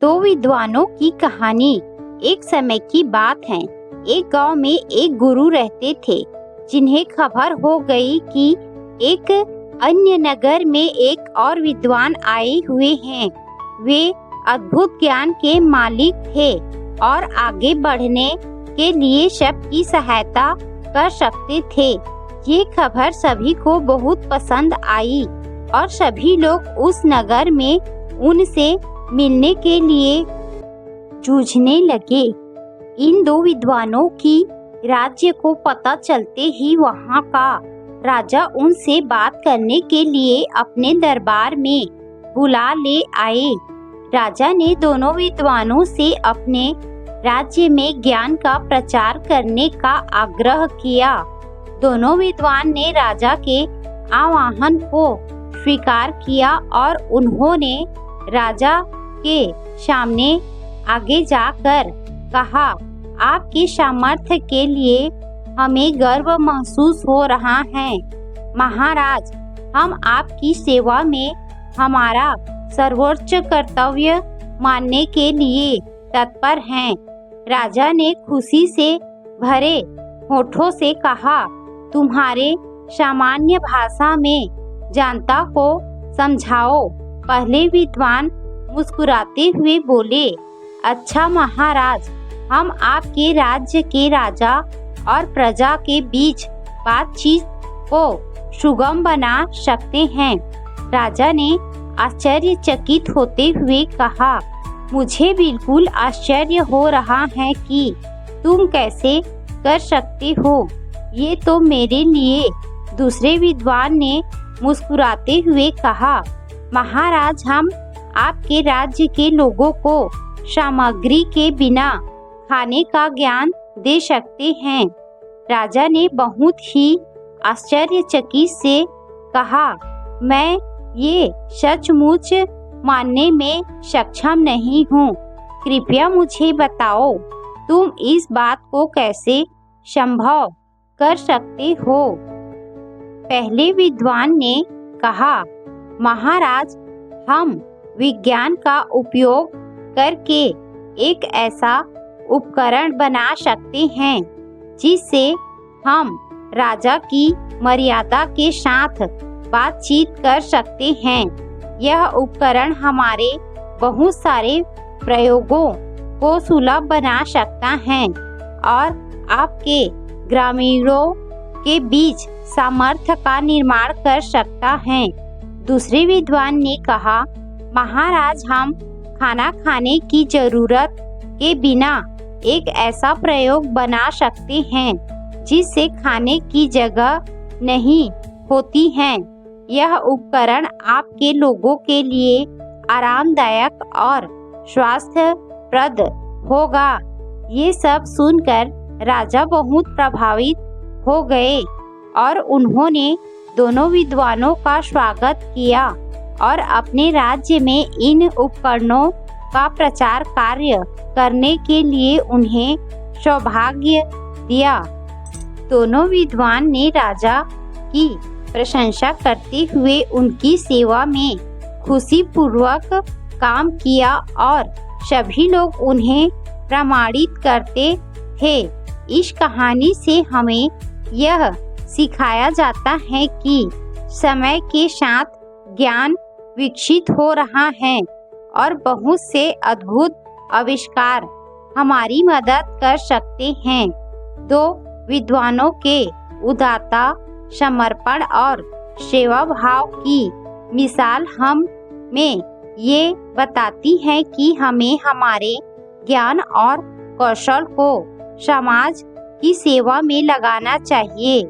दो विद्वानों की कहानी। एक समय की बात है। एक गांव में एक गुरु रहते थे, जिन्हें खबर हो गई कि एक अन्य नगर में एक और विद्वान आए हुए हैं। वे अद्भुत ज्ञान के मालिक थे और आगे बढ़ने के लिए सबकी सहायता कर सकते थे। ये खबर सभी को बहुत पसंद आई और सभी लोग उस नगर में उनसे मिलने के लिए जूझने लगे। इन दो विद्वानों की राज्य को पता चलते ही वहां का राजा उनसे बात करने के लिए अपने दरबार में बुला ले आए। राजा ने दोनों विद्वानों से अपने राज्य में ज्ञान का प्रचार करने का आग्रह किया। दोनों विद्वान ने राजा के आह्वान को स्वीकार किया और उन्होंने राजा के सामने आगे जाकर कहा, आपके सामर्थ्य के लिए हमें गर्व महसूस हो रहा है। महाराज, हम आपकी सेवा में हमारा सर्वोच्च कर्तव्य मानने के लिए तत्पर हैं। राजा ने खुशी से भरे होठों से कहा, तुम्हारे सामान्य भाषा में जनता को समझाओ। पहले विद्वान मुस्कुराते हुए बोले, अच्छा महाराज, हम आपके राज्य के राजा और प्रजा के बीच बातचीत को सुगम बना सकते हैं। राजा ने आश्चर्यचकित होते हुए कहा, मुझे बिल्कुल आश्चर्य हो रहा है कि तुम कैसे कर सकते हो। ये तो मेरे लिए। दूसरे विद्वान ने मुस्कुराते हुए कहा, महाराज, हम आपके राज्य के लोगों को सामग्री के बिना खाने का ज्ञान दे सकते हैं। राजा ने बहुत ही आश्चर्यचकित से कहा, मैं ये सचमुच मानने में सक्षम नहीं हूँ। कृपया मुझे बताओ, तुम इस बात को कैसे संभव कर सकते हो। पहले विद्वान ने कहा, महाराज, हम विज्ञान का उपयोग करके एक ऐसा उपकरण बना सकते हैं जिससे हम राजा की मर्यादा के साथ बातचीत कर सकते हैं। यह उपकरण हमारे बहुत सारे प्रयोगों को सुलभ बना सकता है और आपके ग्रामीणों के बीच सामर्थ्य का निर्माण कर सकता है। दूसरे विद्वान ने कहा, महाराज, हम खाना खाने की जरूरत के बिना एक ऐसा प्रयोग बना सकते हैं जिससे खाने की जगह नहीं होती है। यह उपकरण आपके लोगों के लिए आरामदायक और स्वास्थ्यप्रद होगा। ये सब सुनकर राजा बहुत प्रभावित हो गए और उन्होंने दोनों विद्वानों का स्वागत किया और अपने राज्य में इन उपकरणों का प्रचार कार्य करने के लिए उन्हें सौभाग्य दिया। दोनों विद्वान ने राजा की प्रशंसा करते हुए उनकी सेवा में खुशीपूर्वक काम किया और सभी लोग उन्हें प्रमाणित करते थे। इस कहानी से हमें यह सिखाया जाता है कि समय के साथ ज्ञान विकसित हो रहा है और बहुत से अद्भुत आविष्कार हमारी मदद कर सकते हैं। दो विद्वानों के उदारता, समर्पण और सेवा भाव की मिसाल हमें ये बताती है कि हमें हमारे ज्ञान और कौशल को समाज की सेवा में लगाना चाहिए।